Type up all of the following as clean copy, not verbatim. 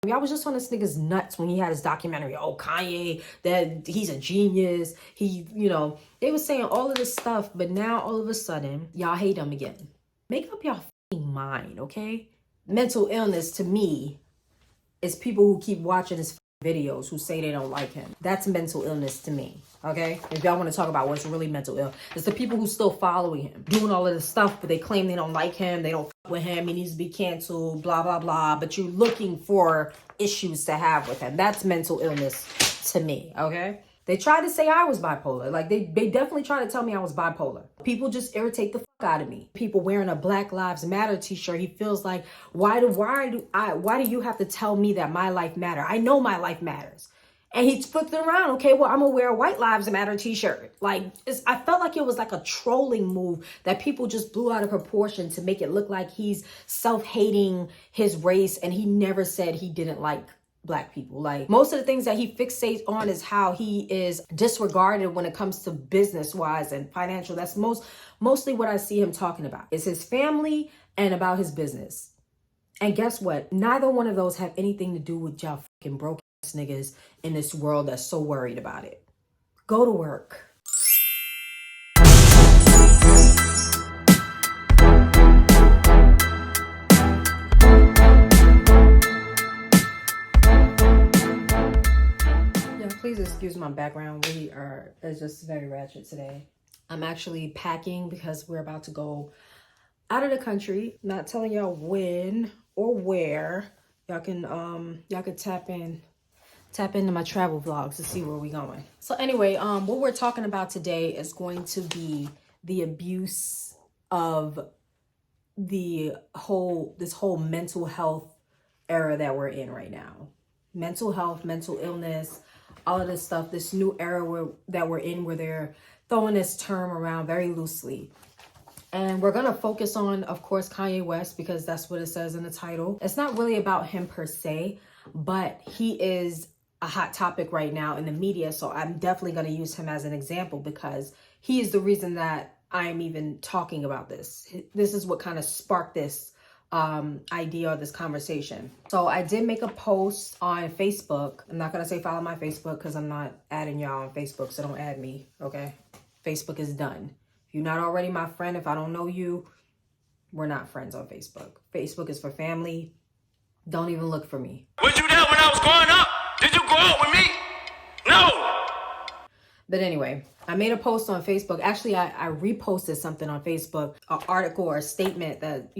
I was just on this nigga's nuts when he had his documentary. Oh, Kanye, that he's a genius. He, they were saying all of this stuff, but now all of a sudden, y'all hate him again. Make up your fucking mind, okay? Mental illness to me is people who keep watching his videos who say they don't like him. That's mental illness to me, okay? If y'all want to talk about what's really mental ill, it's the people who still following him, doing all of this stuff, but they claim they don't like him, they don't fuck with him, he needs to be canceled, blah, blah, blah, but you're looking for issues to have with him. That's mental illness to me, okay? They tried to say I was bipolar. Like, they definitely tried to tell me I was bipolar. People just irritate the fuck out of me. People wearing a Black Lives Matter t-shirt. He feels like, why do you have to tell me that my life matter? I know my life matters. And he flipped it around. Okay, well, I'm gonna wear a White Lives Matter t-shirt. Like, I felt like it was like a trolling move that people just blew out of proportion to make it look like he's self-hating his race, and he never said he didn't like Black people. Like, most of the things that he fixates on is how he is disregarded when it comes to business wise and financial. That's mostly what I see him talking about. It's his family and about his business. And guess what? Neither one of those have anything to do with y'all fucking broke ass niggas in this world that's so worried about it. Go to work. Please excuse my background. It's just very ratchet today. I'm actually packing because we're about to go out of the country. Not telling y'all when or where. Y'all can tap into my travel vlogs to see where we going. So anyway, what we're talking about today is going to be the abuse of this whole mental health era that we're in right now. Mental health, mental illness, all of this stuff, this new era that we're in, where they're throwing this term around very loosely. And we're going to focus on, of course, Kanye West, because that's what it says in the title. It's not really about him per se, but he is a hot topic right now in the media. So I'm definitely going to use him as an example, because he is the reason that I am even talking about this. This is what kind of sparked this idea of this conversation. So I did make a post on Facebook. I'm not gonna say follow my Facebook because I'm not adding y'all on Facebook, so don't add me, okay? Facebook is done. If you're not already my friend, if I don't know you, we're not friends on Facebook. Facebook is for family. Don't even look for me. Was you there when I was growing up? Did you grow up with me? No. But anyway, I made a post on Facebook. Actually, I reposted something on Facebook, an article or a statement that,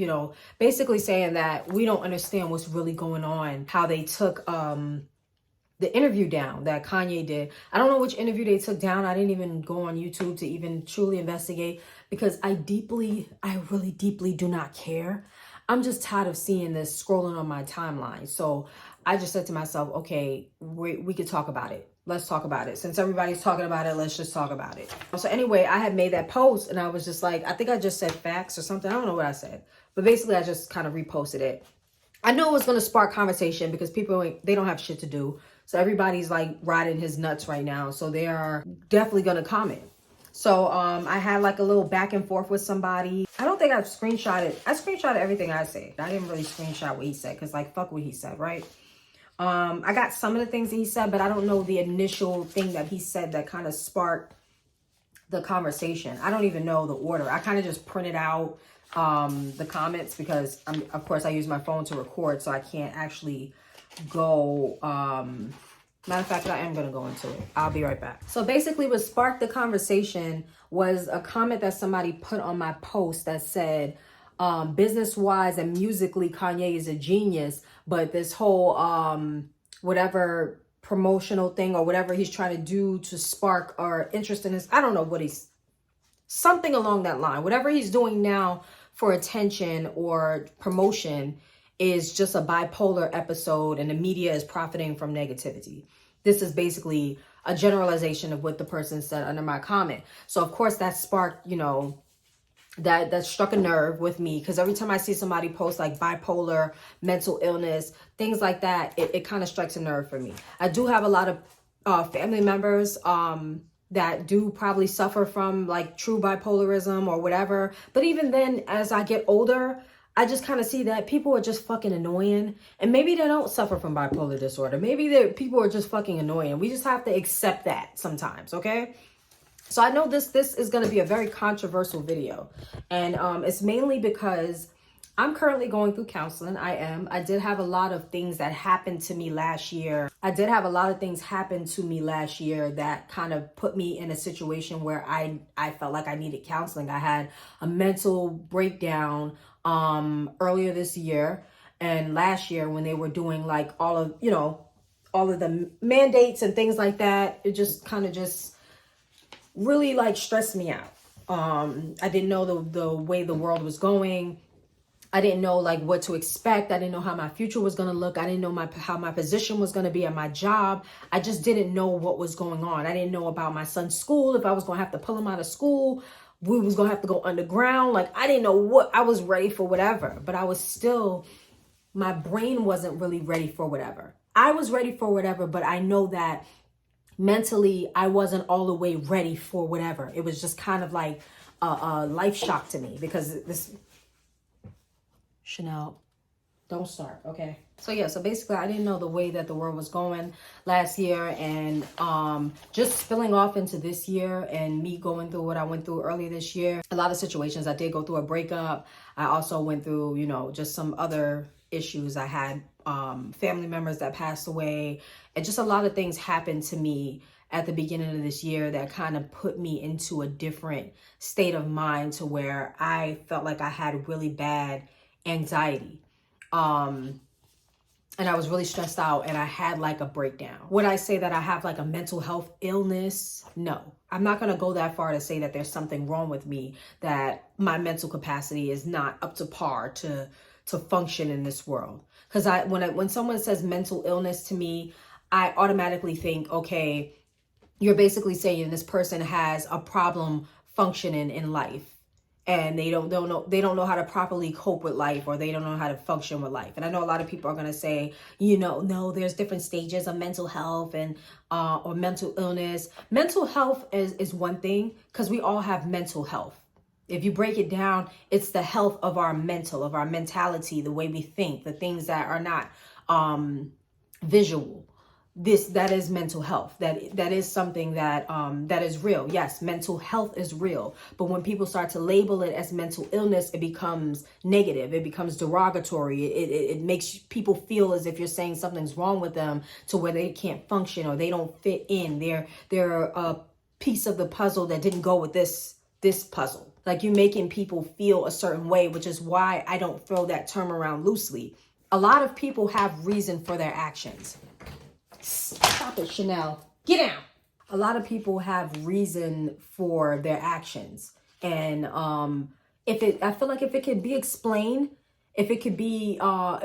basically saying that we don't understand what's really going on, how they took the interview down that Kanye did. I don't know which interview they took down. I didn't even go on YouTube to even truly investigate, because I really deeply do not care. I'm just tired of seeing this scrolling on my timeline. So I just said to myself, okay, we could talk about it. Let's talk about it. Since everybody's talking about it, let's just talk about it. So anyway, I had made that post and I was just like, I think I just said facts or something. I don't know what I said, but basically I just kind of reposted it. I know it was going to spark conversation because people, they don't have shit to do. So everybody's like riding his nuts right now. So they are definitely going to comment. So I had like a little back and forth with somebody. I don't think I've screenshotted. I screenshotted everything I say. I didn't really screenshot what he said because like, fuck what he said, right? I got some of the things that he said, but I don't know the initial thing that he said that kind of sparked the conversation. I don't even know the order. I kind of just printed out the comments because, of course, I use my phone to record, so I can't actually go. Matter of fact, I am going to go into it. I'll be right back. So basically what sparked the conversation was a comment that somebody put on my post that said, business-wise and musically, Kanye is a genius, but this whole whatever promotional thing or whatever he's trying to do to spark our interest in his, I don't know what he's, something along that line. Whatever he's doing now for attention or promotion is just a bipolar episode, and the media is profiting from negativity. This is basically a generalization of what the person said under my comment. So of course that sparked, that struck a nerve with me, because every time I see somebody post like bipolar, mental illness, things like that, it kind of strikes a nerve for me. I do have a lot of family members that do probably suffer from like true bipolarism or whatever. But even then, as I get older, I just kind of see that people are just fucking annoying. And maybe they don't suffer from bipolar disorder. Maybe people are just fucking annoying. We just have to accept that sometimes, okay? So I know this is going to be a very controversial video. And it's mainly because I'm currently going through counseling. I did have a lot of things that happened to me last year. that kind of put me in a situation where I felt like I needed counseling. I had a mental breakdown earlier this year and last year when they were doing like all of the mandates and things like that. It just kind of just really like stressed me out. I didn't know the way the world was going. I didn't know like what to expect. I didn't know how my future was going to look. I didn't know how my position was going to be at my job. I just didn't know what was going on. I didn't know about my son's school, if I was going to have to pull him out of school. We was going to have to go underground. Like, I didn't know what, I was ready for whatever, but my brain wasn't really ready for whatever. I was ready for whatever, but I know that mentally I wasn't all the way ready for whatever. It was just kind of like a life shock to me because this... Chanel, don't start, okay? So basically I didn't know the way that the world was going last year, and just spilling off into this year and me going through what I went through earlier this year. A lot of situations. I did go through a breakup. I also went through, just some other issues. I had family members that passed away, and just a lot of things happened to me at the beginning of this year that kind of put me into a different state of mind to where I felt like I had really bad anxiety. And I was really stressed out and I had like a breakdown. Would I say that I have like a mental health illness? No, I'm not going to go that far to say that there's something wrong with me, that my mental capacity is not up to par to function in this world. Because when someone says mental illness to me, I automatically think, okay, you're basically saying this person has a problem functioning in life. And they don't know how to properly cope with life, or they don't know how to function with life. And I know a lot of people are going to say, no, there's different stages of mental health and or mental illness. Mental health is one thing, because we all have mental health. If you break it down, it's the health of our mentality, the way we think, the things that are not visual. That is mental health. That is something that is real. Yes, mental health is real. But when people start to label it as mental illness, it becomes negative. It becomes derogatory. It makes people feel as if you're saying something's wrong with them, to where they can't function or they don't fit in. They're a piece of the puzzle that didn't go with this puzzle. Like, you're making people feel a certain way, which is why I don't throw that term around loosely. A lot of people have reason for their actions. Stop it, Chanel. Get down. A lot of people have reason for their actions. And I feel like if it could be explained, if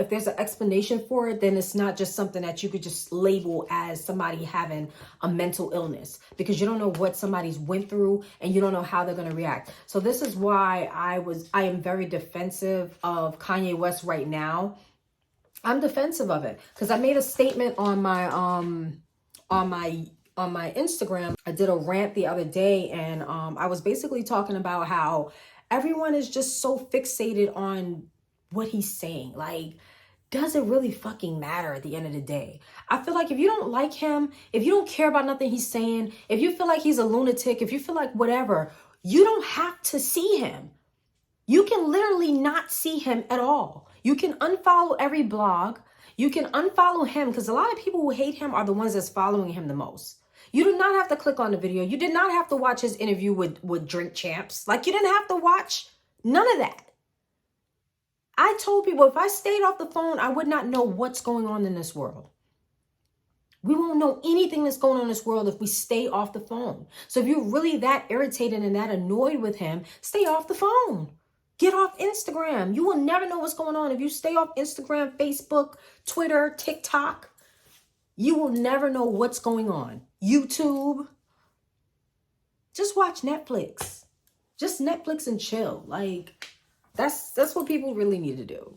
there's an explanation for it, then it's not just something that you could just label as somebody having a mental illness, because you don't know what somebody's went through and you don't know how they're going to react. So this is why I am very defensive of Kanye West right now. I'm defensive of it because I made a statement on my Instagram. I did a rant the other day, and I was basically talking about how everyone is just so fixated on what he's saying. Like, does it really fucking matter at the end of the day? I feel like if you don't like him, if you don't care about nothing he's saying, if you feel like he's a lunatic, if you feel like whatever, you don't have to see him. You can literally not see him at all. You can unfollow every blog. You can unfollow him, because a lot of people who hate him are the ones that's following him the most. You do not have to click on the video. You did not have to watch his interview with Drink Champs. Like, you didn't have to watch none of that. I told people if I stayed off the phone, I would not know what's going on in this world. We won't know anything that's going on in this world if we stay off the phone. So if you're really that irritated and that annoyed with him, stay off the phone. Get off Instagram. You will never know what's going on. If you stay off Instagram, Facebook, Twitter, TikTok, you will never know what's going on. YouTube. Just watch Netflix. Just Netflix and chill. Like, that's what people really need to do.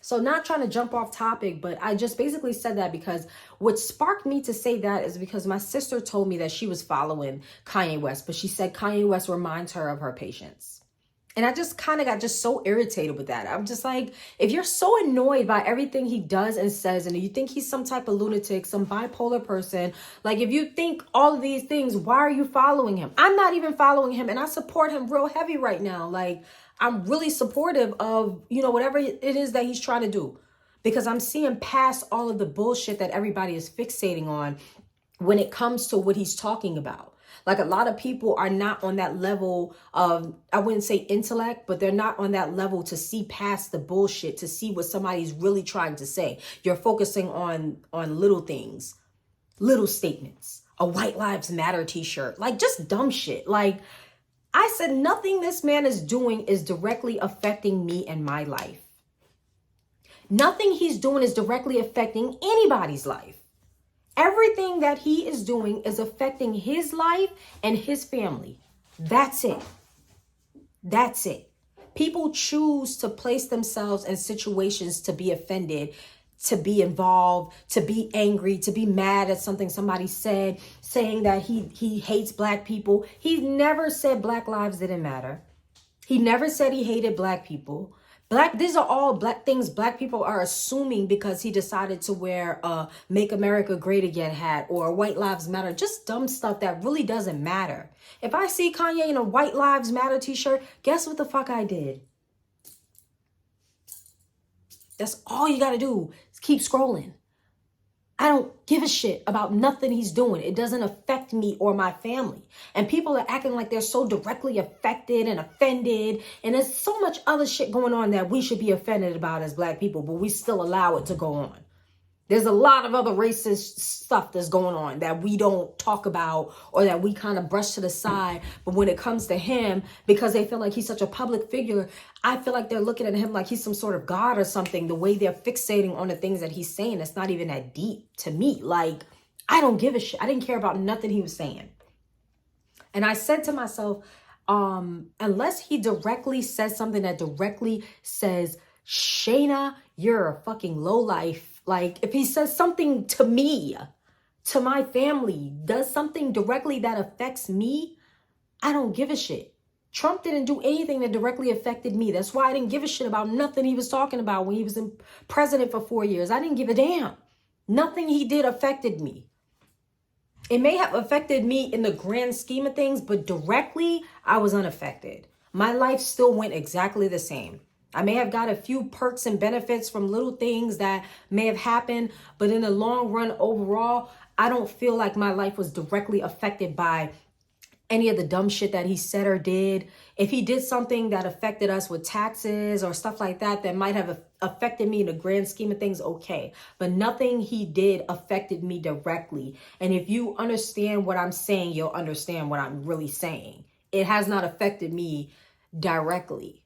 So not trying to jump off topic, but I just basically said that because what sparked me to say that is because my sister told me that she was following Kanye West, but she said Kanye West reminds her of her patients. And I just kind of got just so irritated with that. I'm just like, if you're so annoyed by everything he does and says, and you think he's some type of lunatic, some bipolar person, like if you think all of these things, why are you following him? I'm not even following him, and I support him real heavy right now. Like, I'm really supportive of, whatever it is that he's trying to do, because I'm seeing past all of the bullshit that everybody is fixating on when it comes to what he's talking about. Like, a lot of people are not on that level of, I wouldn't say intellect, but they're not on that level to see past the bullshit, to see what somebody's really trying to say. You're focusing on little things, little statements, a White Lives Matter t-shirt, like just dumb shit. Like, I said, nothing this man is doing is directly affecting me and my life. Nothing he's doing is directly affecting anybody's life. Everything that he is doing is affecting his life and his family. That's it. That's it. People choose to place themselves in situations to be offended, to be involved, to be angry, to be mad at something somebody said, saying that he hates black people. He never said black lives didn't matter. He never said he hated black people. These are all black things black people are assuming because he decided to wear a Make America Great Again hat or White Lives Matter. Just dumb stuff that really doesn't matter. If I see Kanye in a White Lives Matter t-shirt, guess what the fuck I did? That's all you gotta do is keep scrolling. I don't give a shit about nothing he's doing. It doesn't affect me or my family. And people are acting like they're so directly affected and offended. And there's so much other shit going on that we should be offended about as black people, but we still allow it to go on. There's a lot of other racist stuff that's going on that we don't talk about or that we kind of brush to the side. But when it comes to him, because they feel like he's such a public figure, I feel like they're looking at him like he's some sort of God or something. The way they're fixating on the things that he's saying, it's not even that deep to me. Like, I don't give a shit. I didn't care about nothing he was saying. And I said to myself, unless he directly says something that directly says, Shayna, you're a fucking lowlife. Like, if he says something to me, to my family, does something directly that affects me, I don't give a shit. Trump didn't do anything that directly affected me. That's why I didn't give a shit about nothing he was talking about when he was president for 4 years. I didn't give a damn. Nothing he did affected me. It may have affected me in the grand scheme of things, but directly, I was unaffected. My life still went exactly the same. I may have got a few perks and benefits from little things that may have happened, but in the long run, overall, I don't feel like my life was directly affected by any of the dumb shit that he said or did. If he did something that affected us with taxes or stuff like that, that might have affected me in the grand scheme of things, okay. But nothing he did affected me directly. And if you understand what I'm saying, you'll understand what I'm really saying. It has not affected me directly.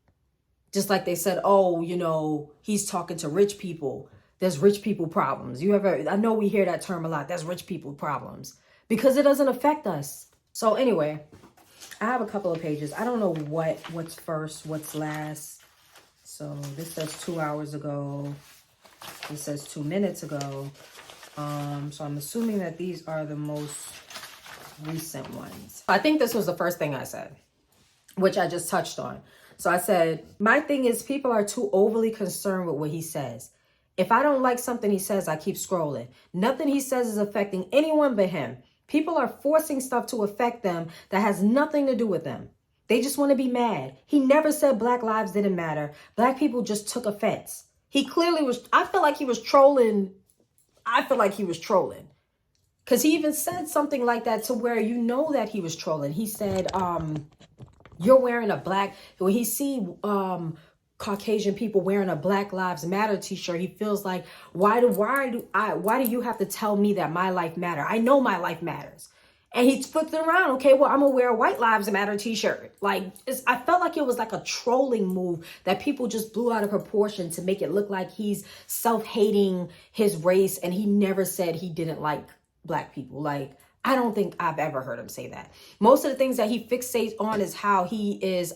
Just like they said, oh, he's talking to rich people. There's rich people problems. I know we hear that term a lot. That's rich people problems. Because it doesn't affect us. So anyway, I have a couple of pages. I don't know what's first, what's last. So this says 2 hours ago. This says 2 minutes ago. So I'm assuming that these are the most recent ones. I think this was the first thing I said, which I just touched on. So I said, my thing is people are too overly concerned with what he says. If I don't like something he says, I keep scrolling. Nothing he says is affecting anyone but him. People are forcing stuff to affect them that has nothing to do with them. They just want to be mad. He never said black lives didn't matter. Black people just took offense. He clearly was, I feel like he was trolling. Because he even said something like that to where you know that he was trolling. He said, you're wearing a black, when he see Caucasian people wearing a Black Lives Matter t-shirt, he feels like, why do you have to tell me that my life matter? I know my life matters. And he flipped it around. Okay, well, I'm gonna wear a White Lives Matter t-shirt. Like, I felt like it was like a trolling move that people just blew out of proportion to make it look like he's self-hating his race, and he never said he didn't like black people. Like, I don't think I've ever heard him say that. Most of the things that he fixates on is how he is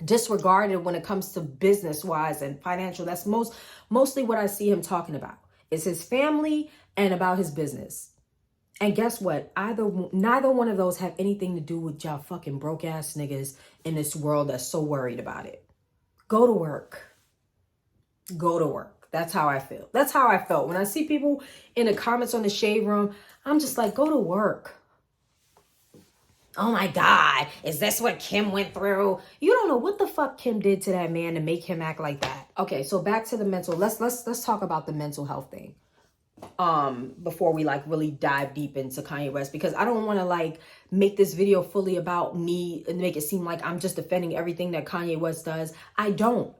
disregarded when it comes to business-wise and financial. That's mostly what I see him talking about. It's his family and about his business. And guess what? Neither one of those have anything to do with y'all fucking broke ass niggas in this world that's so worried about it. Go to work. Go to work. That's how I feel. That's how I felt. When I see people in the comments on the Shade Room, I'm just like, go to work. Oh my God, is this what Kim went through? You don't know what the fuck Kim did to that man to make him act like that. Okay, so back to the mental. Let's talk about the mental health thing. Before we like really dive deep into Kanye West, because I don't want to like make this video fully about me and make it seem like I'm just defending everything that Kanye West does. I don't.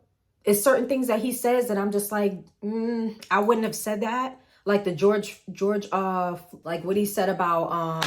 It's certain things that he says that I'm just like, I wouldn't have said that. Like the George, like what he said about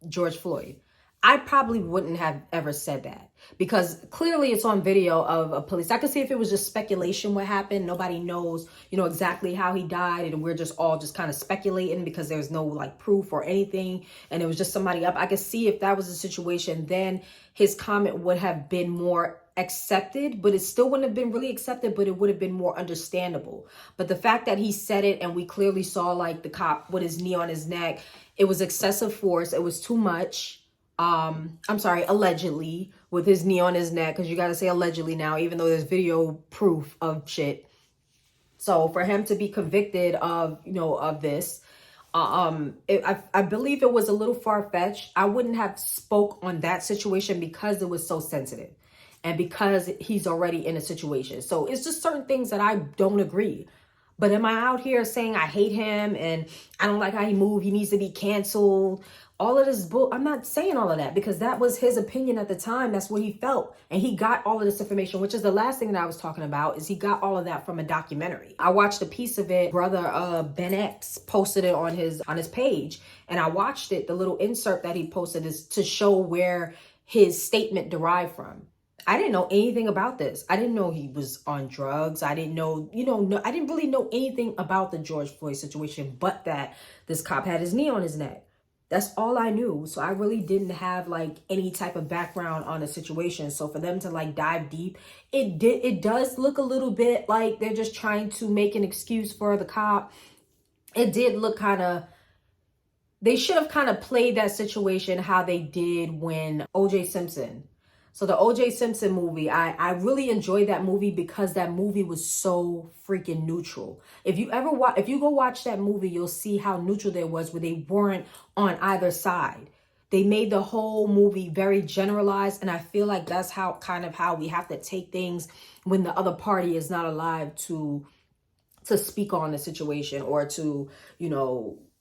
George Floyd. I probably wouldn't have ever said that, because clearly it's on video of a police. I could see if it was just speculation what happened. Nobody knows, exactly how he died, and we're just all just kind of speculating because there's no like proof or anything, and it was just somebody up. I could see if that was the situation, then his comment would have been more accepted, but it still wouldn't have been really accepted, but it would have been more understandable. But the fact that he said it and we clearly saw like the cop with his knee on his neck, it was excessive force. It was too much. I'm sorry, allegedly, with his knee on his neck, because you got to say allegedly now, even though there's video proof of shit. So for him to be convicted of, of this, I believe it was a little far-fetched. I wouldn't have spoke on that situation because it was so sensitive and because he's already in a situation. So it's just certain things that I don't agree. But am I out here saying I hate him and I don't like how he moved, he needs to be canceled? All of this bull, I'm not saying all of that, because that was his opinion at the time. That's what he felt. And he got all of this information, which is the last thing that I was talking about, is he got all of that from a documentary. I watched a piece of it. Brother Ben X posted it on his page, and I watched it. The little insert that he posted is to show where his statement derived from. I didn't know anything about this. I didn't know he was on drugs. I didn't know, I didn't really know anything about the George Floyd situation, but that this cop had his knee on his neck. That's all I knew. So I really didn't have like any type of background on the situation. So for them to like dive deep, it does look a little bit like they're just trying to make an excuse for the cop. It did look they should have kind of played that situation how they did when O.J. Simpson. So the O.J. Simpson movie, I really enjoyed that movie because that movie was so freaking neutral. If you go watch that movie, you'll see how neutral there was, where they weren't on either side. They made the whole movie very generalized, and I feel like that's how we have to take things when the other party is not alive to speak on the situation or to,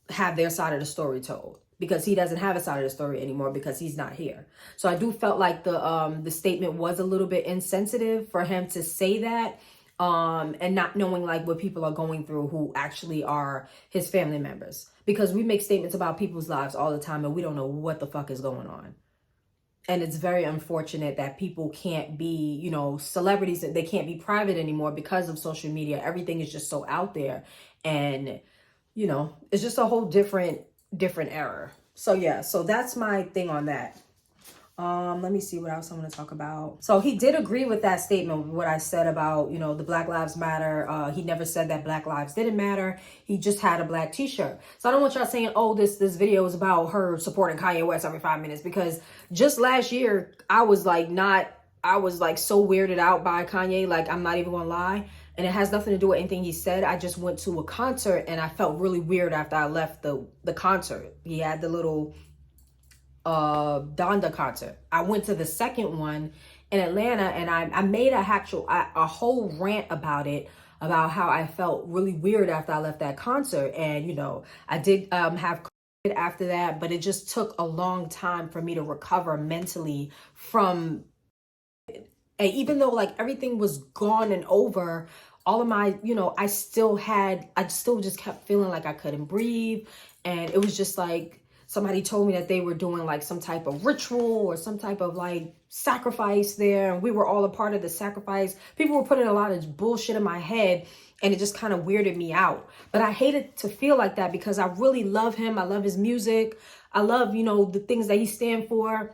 have their side of the story told. Because he doesn't have a side of the story anymore because he's not here. So I do felt like the statement was a little bit insensitive for him to say that, and not knowing like what people are going through who actually are his family members. Because we make statements about people's lives all the time and we don't know what the fuck is going on. And it's very unfortunate that people can't be, celebrities, they can't be private anymore because of social media. Everything is just so out there. And, it's just a whole different era. So yeah, so that's my thing on that. Let me see what else I'm going to talk about. So he did agree with that statement, what I said about, the Black Lives Matter. He never said that Black lives didn't matter. He just had a black t-shirt. So I don't want y'all saying, oh, this video is about her supporting Kanye West every 5 minutes, because just last year I was so weirded out by Kanye. Like, I'm not even going to lie. And it has nothing to do with anything he said. I just went to a concert and I felt really weird after I left the concert. He had the little Donda concert. I went to the second one in Atlanta, and I made a whole rant about it, about how I felt really weird after I left that concert. And, I did have COVID after that, but it just took a long time for me to recover mentally from. And even though like everything was gone and over, all of my, I still just kept feeling like I couldn't breathe. And it was just like, somebody told me that they were doing like some type of ritual or some type of like sacrifice there. And we were all a part of the sacrifice. People were putting a lot of bullshit in my head, and it just kind of weirded me out. But I hated to feel like that because I really love him. I love his music. I love, the things that he stands for.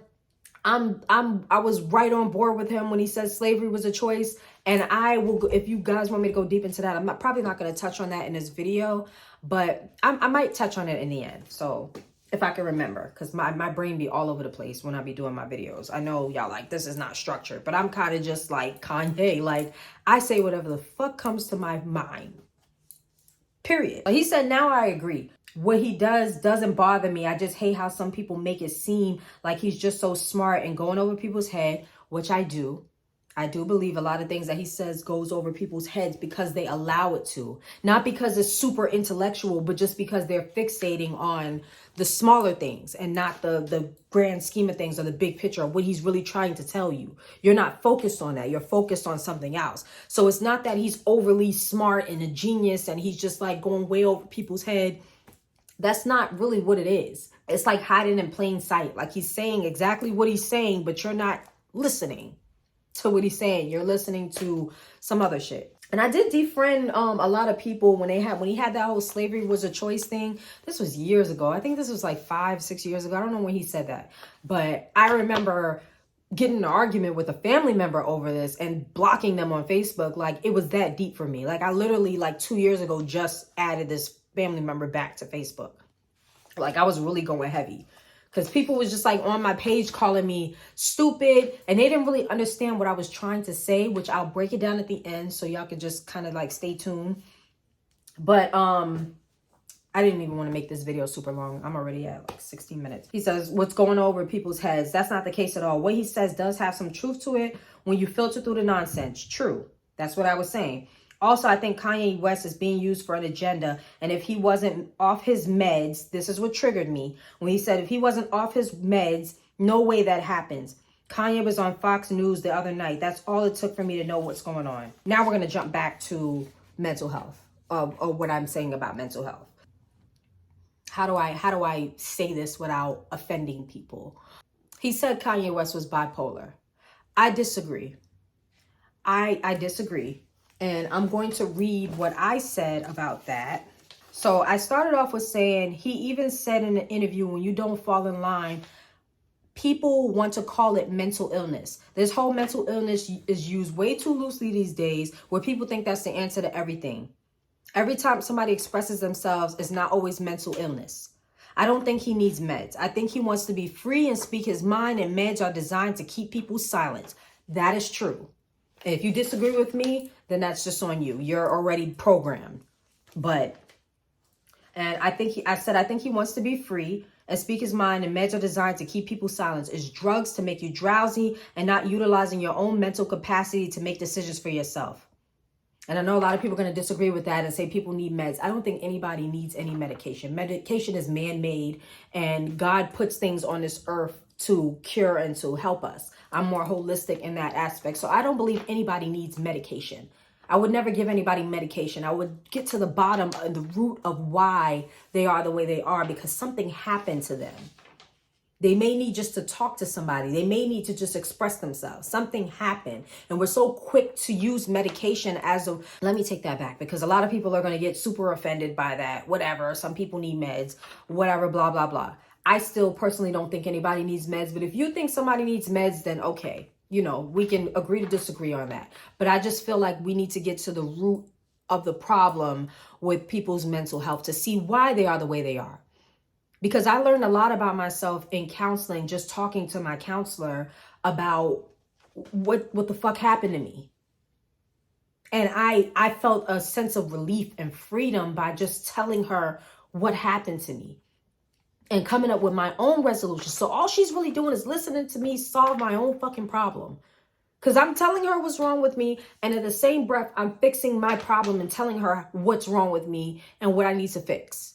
I was right on board with him when he said slavery was a choice. And I will, if you guys want me to go deep into that, probably not going to touch on that in this video, but I might touch on it in the end. So if I can remember, because my brain be all over the place when I be doing my videos. I know y'all like, this is not structured, but I'm kind of just like Kanye. Like, I say whatever the fuck comes to my mind. Period. He said, now I agree. What he does doesn't bother me. I just hate how some people make it seem like he's just so smart and going over people's head, which I do. I do believe a lot of things that he says goes over people's heads because they allow it to. Not because it's super intellectual, but just because they're fixating on the smaller things and not the grand scheme of things or the big picture of what he's really trying to tell you. You're not focused on that. You're focused on something else. So it's not that he's overly smart and a genius and he's just like going way over people's head. That's not really what it is. It's like hiding in plain sight. Like he's saying exactly what he's saying, but you're not listening to what he's saying. You're listening to some other shit. And I did defriend a lot of people when he had that whole slavery was a choice thing. This was years ago. I think this was like 5-6 years ago. I don't know when he said that, but I remember getting in an argument with a family member over this and blocking them on Facebook. Like, it was that deep for me. Like, I literally like 2 years ago just added this family member back to Facebook. Like, I was really going heavy. Because people was just like on my page calling me stupid. And they didn't really understand what I was trying to say, which I'll break it down at the end. So y'all could just kind of like stay tuned. But I didn't even want to make this video super long. I'm already at like 16 minutes. He says, what's going over people's heads? That's not the case at all. What he says does have some truth to it when you filter through the nonsense. True. That's what I was saying. Also, I think Kanye West is being used for an agenda. And if he wasn't off his meds, this is what triggered me. When he said, if he wasn't off his meds, no way that happens. Kanye was on Fox News the other night. That's all it took for me to know what's going on. Now we're going to jump back to mental health, or what I'm saying about mental health. How do I say this without offending people? He said Kanye West was bipolar. I disagree. I disagree. And I'm going to read what I said about that. So I started off with saying, he even said in an interview, when you don't fall in line, people want to call it mental illness. This whole mental illness is used way too loosely these days, where people think that's the answer to everything. Every time somebody expresses themselves, it's not always mental illness. I don't think he needs meds. I think he wants to be free and speak his mind, and meds are designed to keep people silent. That is true. If you disagree with me, then that's just on you. You're already programmed. I think he wants to be free and speak his mind, and meds are designed to keep people silent. It's drugs to make you drowsy and not utilizing your own mental capacity to make decisions for yourself. And I know a lot of people are going to disagree with that and say people need meds. I don't think anybody needs any medication. Medication is man-made, and God puts things on this earth to cure and to help us. I'm more holistic in that aspect. So I don't believe anybody needs medication. I would never give anybody medication. I would get to the bottom of the root of why they are the way they are, because something happened to them. They may need just to talk to somebody. They may need to just express themselves. Something happened. And we're so quick to use medication as a... Let me take that back, because a lot of people are going to get super offended by that. Whatever. Some people need meds. Whatever. Blah, blah, blah. I still personally don't think anybody needs meds. But if you think somebody needs meds, then okay. You know, we can agree to disagree on that. But I just feel like we need to get to the root of the problem with people's mental health to see why they are the way they are. Because I learned a lot about myself in counseling, just talking to my counselor about what the fuck happened to me. And I felt a sense of relief and freedom by just telling her what happened to me and coming up with my own resolution. So all she's really doing is listening to me solve my own fucking problem. Because I'm telling her what's wrong with me, and in the same breath, I'm fixing my problem and telling her what's wrong with me and what I need to fix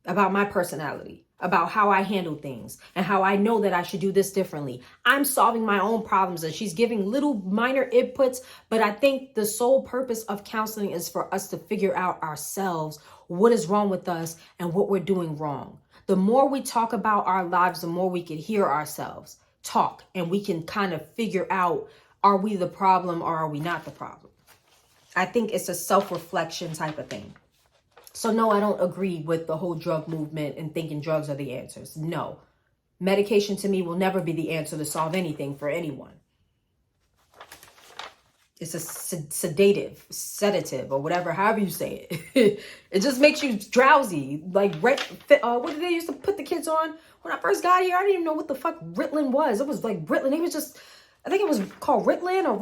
about my personality, about how I handle things, and how I know that I should do this differently. I'm solving my own problems, and she's giving little minor inputs, but I think the sole purpose of counseling is for us to figure out ourselves what is wrong with us and what we're doing wrong. The more we talk about our lives, the more we can hear ourselves talk, and we can kind of figure out, are we the problem or are we not the problem? I think it's a self-reflection type of thing. So no, I don't agree with the whole drug movement and thinking drugs are the answers. No, medication to me will never be the answer to solve anything for anyone. It's a sedative, or whatever, however you say it. It just makes you drowsy. Like, what did they used to put the kids on? When I first got here, I didn't even know what the fuck Ritalin was. It was like Ritalin. It was just, I think it was called Ritalin or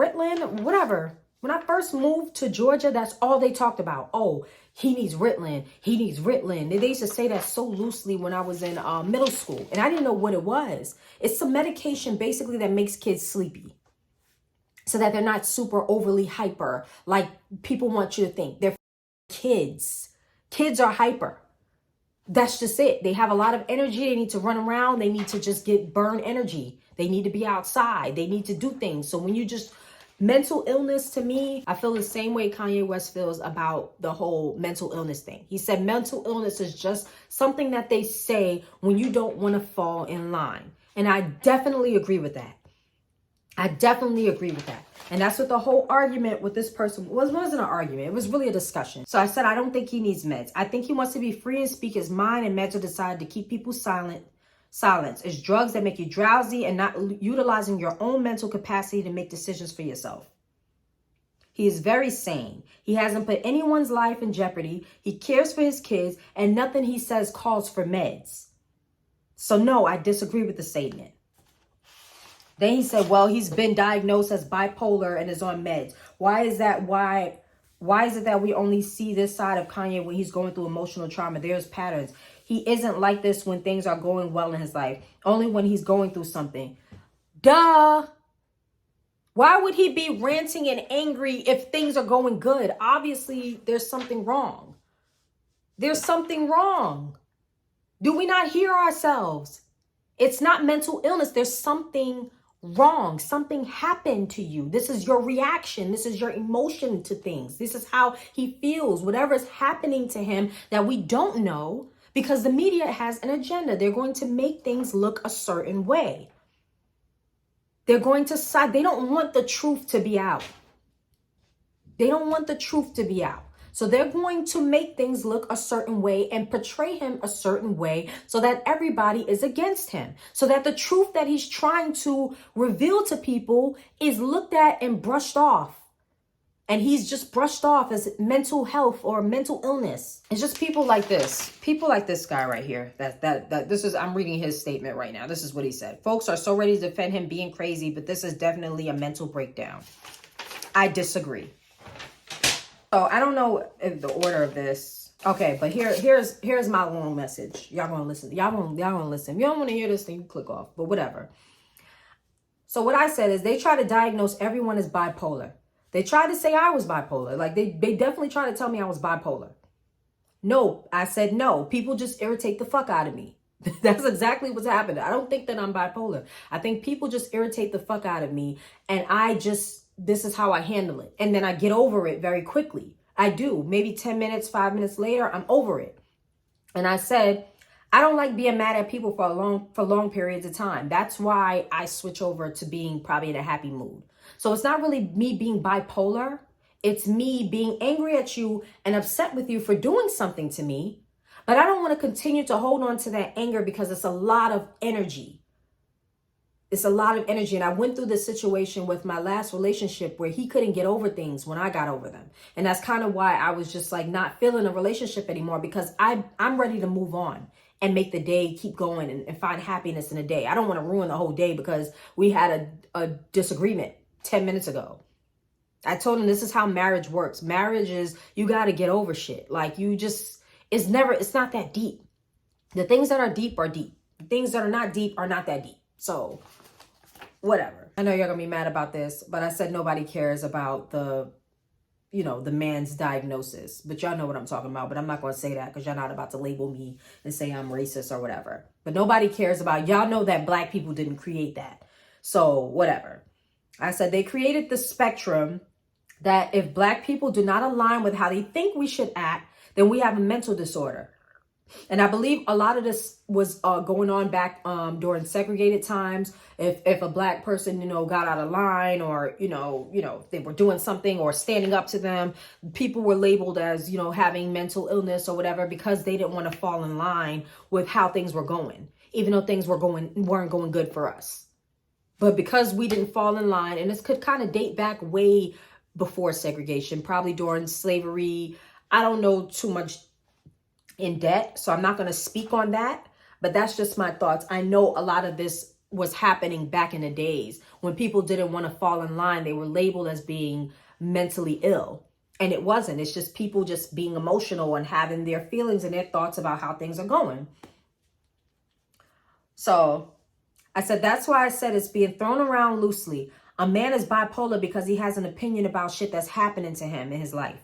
whatever. When I first moved to Georgia, that's all they talked about. Oh, he needs Ritalin. He needs Ritalin. They used to say that so loosely when I was in middle school. And I didn't know what it was. It's some medication basically that makes kids sleepy, so that they're not super overly hyper like people want you to think. They're kids. Kids are hyper. That's just it. They have a lot of energy. They need to run around. They need to just burn energy. They need to be outside. They need to do things. So when you just, mental illness, to me, I feel the same way Kanye West feels about the whole mental illness thing. He said mental illness is just something that they say when you don't want to fall in line. And I definitely agree with that. I definitely agree with that. And that's what the whole argument with this person wasn't an argument. It was really a discussion. So I said, I don't think he needs meds. I think he wants to be free and speak his mind, and meds are decided to keep people silent. Silence is drugs that make you drowsy and not utilizing your own mental capacity to make decisions for yourself. He is very sane. He hasn't put anyone's life in jeopardy. He cares for his kids, and nothing he says calls for meds. So no, I disagree with the statement. Then he said, well, he's been diagnosed as bipolar and is on meds. Why is that? Why is it that we only see this side of Kanye when he's going through emotional trauma? There's patterns. He isn't like this when things are going well in his life. Only when he's going through something. Duh. Why would he be ranting and angry if things are going good? Obviously, there's something wrong. There's something wrong. Do we not hear ourselves? It's not mental illness. There's something wrong. Something happened to you. This is your reaction. This is your emotion to things. This is how he feels. Whatever is happening to him that we don't know, because the media has an agenda. They're going to make things look a certain way. They're going to side. They don't want the truth to be out. They don't want the truth to be out. So they're going to make things look a certain way and portray him a certain way so that everybody is against him. So that the truth that he's trying to reveal to people is looked at and brushed off. And he's just brushed off as mental health or mental illness. It's just people like this. People like this guy right here. I'm reading his statement right now. This is what he said. Folks are so ready to defend him being crazy, but this is definitely a mental breakdown. I disagree. So I don't know if the order of this. Okay, but here's my long message. Y'all gonna listen. Y'all gonna listen. If you don't want to hear this, then you click off. But whatever. So what I said is they try to diagnose everyone as bipolar. They tried to say I was bipolar. Like they definitely tried to tell me I was bipolar. No, I said no. People just irritate the fuck out of me. That's exactly what's happened. I don't think that I'm bipolar. I think people just irritate the fuck out of me, and this is how I handle it. And then I get over it very quickly. I do. Maybe 10 minutes, 5 minutes later, I'm over it. And I said, I don't like being mad at people for long periods of time. That's why I switch over to being probably in a happy mood. So it's not really me being bipolar. It's me being angry at you and upset with you for doing something to me. But I don't want to continue to hold on to that anger because it's a lot of energy. It's a lot of energy. And I went through this situation with my last relationship where he couldn't get over things when I got over them. And that's kind of why I was just like not feeling a relationship anymore, because I'm ready to move on and make the day keep going and find happiness in the day. I don't want to ruin the whole day because we had a disagreement 10 minutes ago. I told him this is how marriage works. Marriage is, you got to get over shit. Like it's not that deep. The things that are deep are deep. The things that are not deep are not that deep. So whatever. I know you're going to be mad about this, but I said nobody cares about the man's diagnosis. But y'all know what I'm talking about. But I'm not going to say that because y'all not about to label me and say I'm racist or whatever. But nobody cares about, y'all know that black people didn't create that. So whatever. I said they created the spectrum that if black people do not align with how they think we should act, then we have a mental disorder. And I believe a lot of this was going on back during segregated times. If a black person, got out of line or, they were doing something or standing up to them, people were labeled as, having mental illness or whatever because they didn't want to fall in line with how things were going, even though things weren't going good for us. But because we didn't fall in line, and this could kind of date back way before segregation, probably during slavery. I don't know too much in depth, so I'm not going to speak on that, but that's just my thoughts. I know a lot of this was happening back in the days when people didn't want to fall in line. They were labeled as being mentally ill, and it wasn't. It's just people just being emotional and having their feelings and their thoughts about how things are going. So I said, that's why I said it's being thrown around loosely. A man is bipolar because he has an opinion about shit that's happening to him in his life.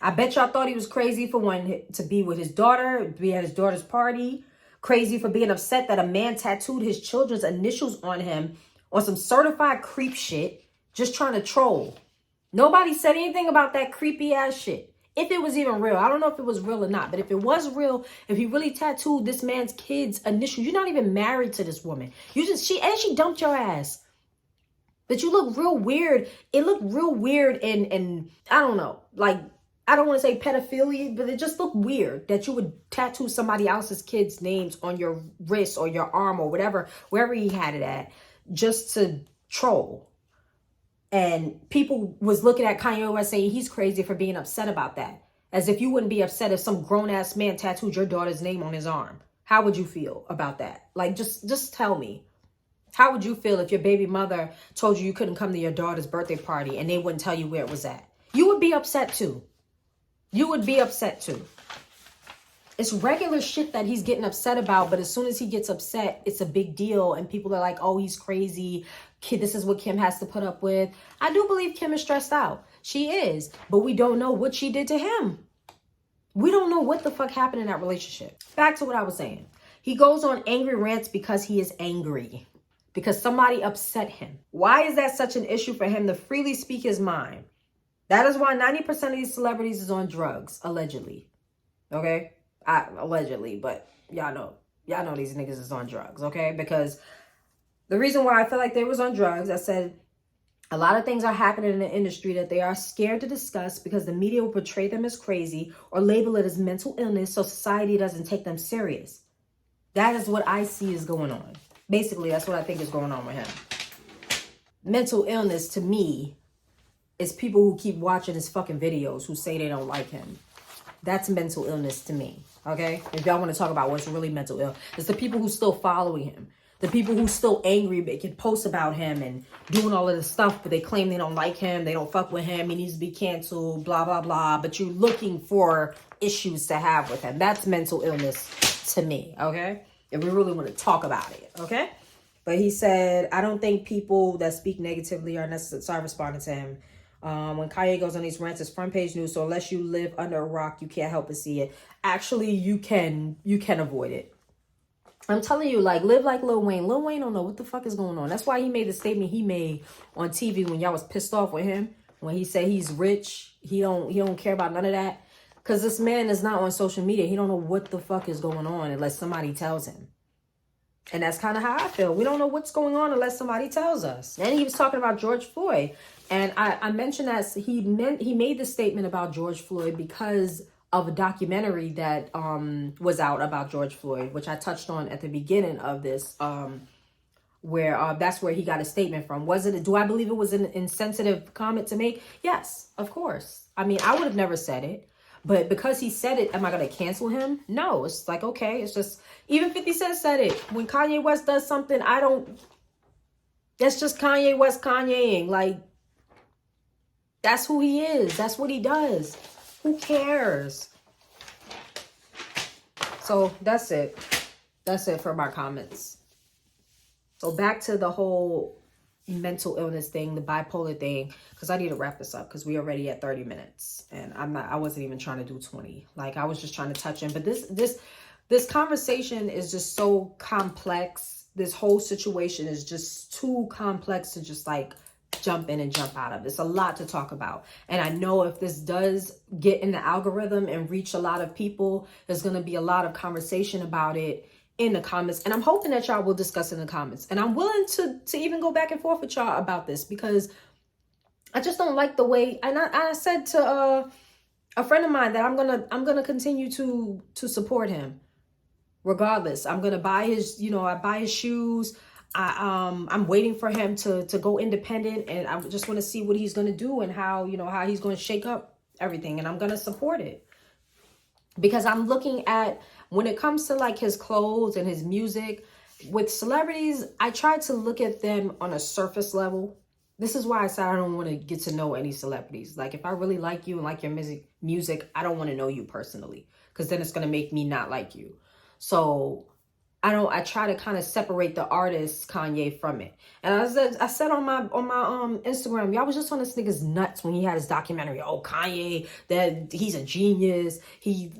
I bet y'all thought he was crazy for wanting to be with his daughter, be at his daughter's party. Crazy for being upset that a man tattooed his children's initials on him on some certified creep shit, just trying to troll. Nobody said anything about that creepy ass shit. If it was even real. I don't know if it was real or not, but if it was real, if he really tattooed this man's kids' initials, you're not even married to this woman. She dumped your ass. But you look real weird. It looked real weird and I don't know, like, I don't want to say pedophilia, but it just looked weird that you would tattoo somebody else's kids' names on your wrist or your arm or whatever, wherever he had it at, just to troll. And people was looking at Kanye West saying he's crazy for being upset about that. As if you wouldn't be upset if some grown-ass man tattooed your daughter's name on his arm. How would you feel about that? Like, just tell me. How would you feel if your baby mother told you couldn't come to your daughter's birthday party and they wouldn't tell you where it was at? You would be upset too. You would be upset too. It's regular shit that he's getting upset about, but as soon as he gets upset, it's a big deal. And people are like, oh, he's crazy. Kid, this is what Kim has to put up with. I do believe Kim is stressed out. She is. But we don't know what she did to him. We don't know what the fuck happened in that relationship. Back to what I was saying. He goes on angry rants because he is angry. Because somebody upset him. Why is that such an issue for him to freely speak his mind? That is why 90% of these celebrities is on drugs, allegedly. Okay? Allegedly, but y'all know these niggas is on drugs, okay? Because the reason why I feel like they was on drugs, I said a lot of things are happening in the industry that they are scared to discuss because the media will portray them as crazy or label it as mental illness so society doesn't take them serious. That is what I see is going on. Basically, that's what I think is going on with him. Mental illness to me is people who keep watching his fucking videos who say they don't like him. That's mental illness to me, okay? If y'all want to talk about what's really mental ill, it's the people who still following him. The people who still angry, making posts about him and doing all of this stuff, but they claim they don't like him, they don't fuck with him, he needs to be canceled, blah, blah, blah. But you're looking for issues to have with him. That's mental illness to me, okay? If we really want to talk about it, okay? But he said, I don't think people that speak negatively are necessary. So I responded to him. When Kanye goes on these rants, it's front page news. So unless you live under a rock, you can't help but see it. Actually, you can avoid it. I'm telling you, like, live like Lil Wayne. Lil Wayne don't know what the fuck is going on. That's why he made the statement he made on TV when y'all was pissed off with him. When he said he's rich, he don't care about none of that. Because this man is not on social media. He don't know what the fuck is going on unless somebody tells him. And that's kind of how I feel. We don't know what's going on unless somebody tells us. And he was talking about George Floyd. And I mentioned that he made the statement about George Floyd because of a documentary that was out about George Floyd, which I touched on at the beginning of this, where that's where he got a statement from. Do I believe it was an insensitive comment to make? Yes, of course. I mean, I would have never said it. But because he said it, am I going to cancel him? No, it's like, okay, it's just, even 50 Cent said it. When Kanye West does something, that's just Kanye West Kanyeing. Like, that's who he is. That's what he does. Who cares? So that's it. That's it for my comments. So back to the whole mental illness thing, the bipolar thing, because I need to wrap this up because we already at 30 minutes and I wasn't even trying to do 20. Like, I was just trying to touch in, but this conversation is just so complex. This whole situation is just too complex to just like jump in and jump out of. It's a lot to talk about. And I know if this does get in the algorithm and reach a lot of people, there's going to be a lot of conversation about it in the comments. And I'm hoping that y'all will discuss in the comments. And I'm willing to even go back and forth with y'all about this because I just don't like the way, and I said to a friend of mine that I'm gonna continue to support him regardless. I'm gonna buy his, I buy his shoes. I'm waiting for him to go independent, and I just want to see what he's going to do and how, how he's going to shake up everything, and I'm going to support it. Because I'm looking at, when it comes to like his clothes and his music, with celebrities, I try to look at them on a surface level. This is why I said I don't want to get to know any celebrities. Like, if I really like you and like your music, I don't want to know you personally, because then it's going to make me not like you. So I try to kind of separate the artist Kanye from it. And I said on my Instagram, y'all was just on this nigga's nuts when he had his documentary. Oh, Kanye, that he's a genius. He,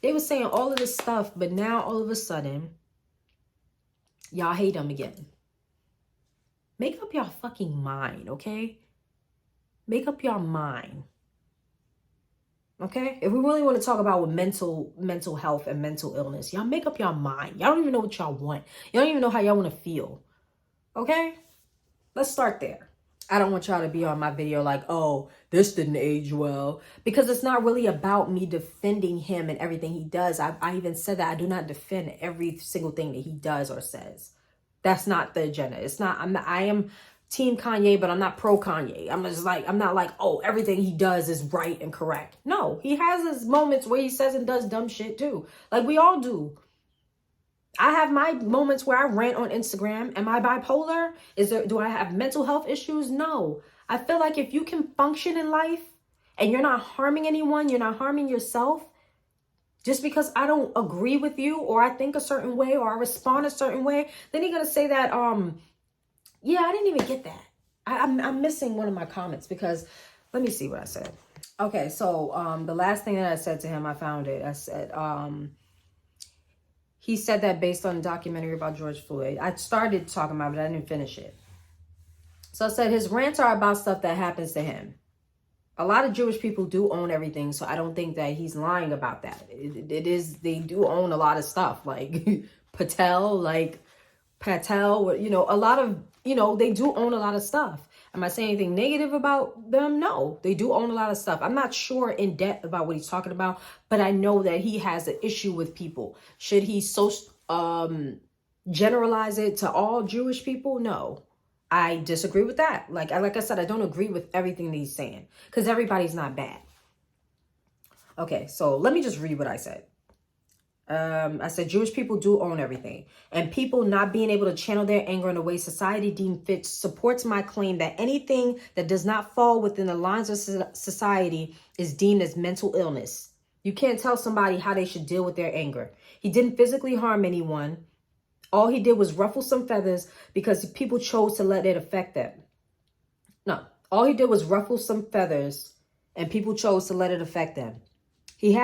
they were saying all of this stuff, but now all of a sudden, y'all hate him again. Make up your fucking mind, okay? Make up your mind. Okay? If we really want to talk about mental health and mental illness, y'all make up your mind. Y'all don't even know what y'all want. Y'all don't even know how y'all want to feel. Okay? Let's start there. I don't want y'all to be on my video like, oh, this didn't age well. Because it's not really about me defending him and everything he does. I even said that I do not defend every single thing that he does or says. That's not the agenda. It's not, I am Team Kanye, but I'm not pro Kanye. I'm not like, oh, everything he does is right and correct. No, he has his moments where he says and does dumb shit too. Like we all do. I have my moments where I rant on Instagram. Am I bipolar? Do I have mental health issues? No. I feel like if you can function in life and you're not harming anyone, you're not harming yourself, just because I don't agree with you or I think a certain way or I respond a certain way, then you're going to say that, yeah, I didn't even get that. I'm missing one of my comments because let me see what I said. Okay, so the last thing that I said to him, I found it. I said, he said that based on a documentary about George Floyd. I started talking about it, but I didn't finish it. So I said his rants are about stuff that happens to him. A lot of Jewish people do own everything, so I don't think that he's lying about that. They do own a lot of stuff, like Patel, a lot of, they do own a lot of stuff. Am I saying anything negative about them? No, they do own a lot of stuff. I'm not sure in depth about what he's talking about, but I know that he has an issue with people. Should he generalize it to all Jewish people? No. I disagree with that. Like I said, I don't agree with everything that he's saying because everybody's not bad. Okay, so let me just read what I said. I said Jewish people do own everything, and people not being able to channel their anger in a way society deemed fit supports my claim that anything that does not fall within the lines of society is deemed as mental illness. You can't tell somebody how they should deal with their anger. He didn't physically harm anyone. All he did was ruffle some feathers because people chose to let it affect them. No, all he did was ruffle some feathers and people chose to let it affect them. He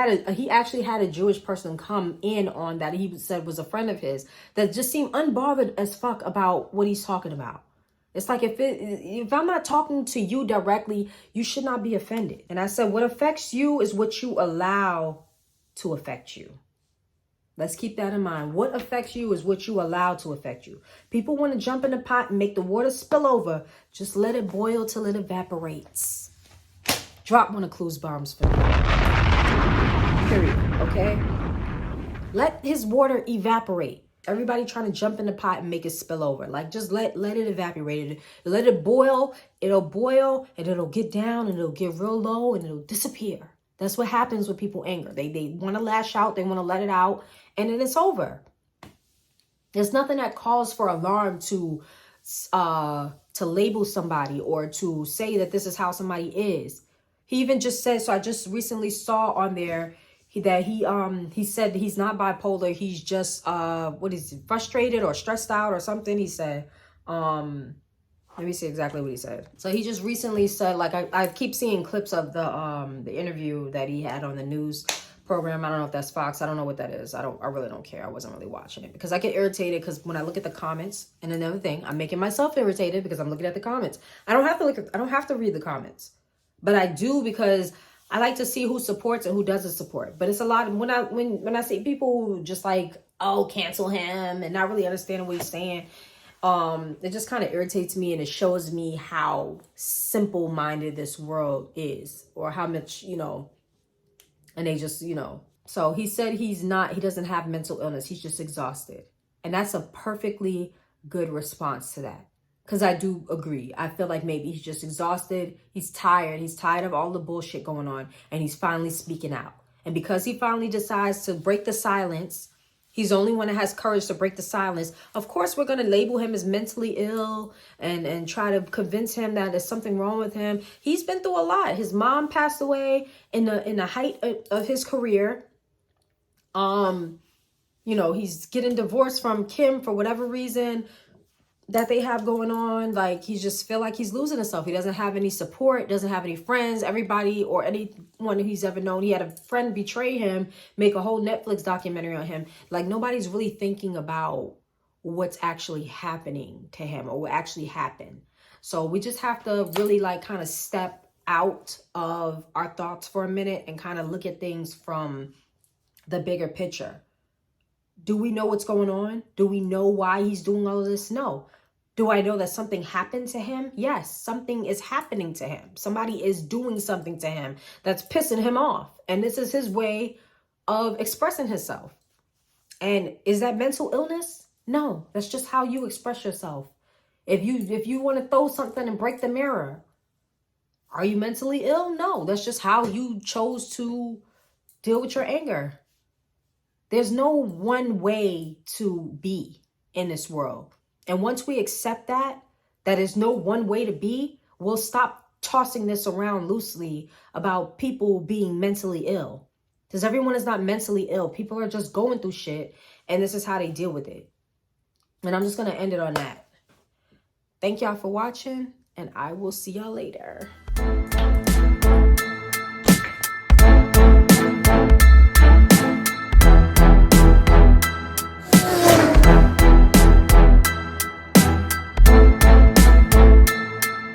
actually had a Jewish person come in on that he said was a friend of his that just seemed unbothered as fuck about what he's talking about. It's like if I'm not talking to you directly, you should not be offended. And I said, what affects you is what you allow to affect you. Let's keep that in mind. What affects you is what you allow to affect you. People want to jump in the pot and make the water spill over. Just let it boil till it evaporates. Drop one of Clue's bombs for me. Period. Okay? Let his water evaporate. Everybody trying to jump in the pot and make it spill over. Like, just let it evaporate. Let it boil. It'll boil and it'll get down and it'll get real low and it'll disappear. That's what happens with people anger. They want to lash out. They want to let it out. And then it's over. There's nothing that calls for alarm to label somebody or to say that this is how somebody is. He even just said, so I just recently saw on there he said he's not bipolar. He's just, frustrated or stressed out or something. He said, let me see exactly what he said. So he just recently said, like, I keep seeing clips of the interview that he had on the news program. I don't know if that's Fox. I don't know what that is. I really don't care. I wasn't really watching it because I get irritated because when I look at the comments, and another thing, I'm making myself irritated because I'm looking at the comments. I don't have to read the comments, but I do because I like to see who supports and who doesn't support. But it's a lot of when I see people just like, oh, cancel him and not really understanding what he's saying. It just kind of irritates me and it shows me how simple-minded this world is or how much, and they just, so he said he doesn't have mental illness. He's just exhausted. And that's a perfectly good response to that. Because I do agree. I feel like maybe he's just exhausted. He's tired. He's tired of all the bullshit going on. And he's finally speaking out. And because he finally decides to break the silence, he's the only one that has courage to break the silence. Of course, we're going to label him as mentally ill and try to convince him that there's something wrong with him. He's been through a lot. His mom passed away in the height of his career. You know, he's getting divorced from Kim for whatever reason that they have going on. Like, he just feel like he's losing himself. He doesn't have any support, doesn't have any friends. Everybody or anyone he's ever known, he had a friend betray him, make a whole Netflix documentary on him. Like, nobody's really thinking about what's actually happening to him or what actually happened. So we just have to really like kind of step out of our thoughts for a minute and kind of look at things from the bigger picture. Do we know what's going on? Do we know why he's doing all of this? No. Do I know that something happened to him? Yes, something is happening to him. Somebody is doing something to him that's pissing him off. And this is his way of expressing himself. And is that mental illness? No, that's just how you express yourself. If you want to throw something and break the mirror, are you mentally ill? No, that's just how you chose to deal with your anger. There's no one way to be in this world. And once we accept that is no one way to be, we'll stop tossing this around loosely about people being mentally ill. Because everyone is not mentally ill. People are just going through shit, and this is how they deal with it. And I'm just going to end it on that. Thank y'all for watching, and I will see y'all later.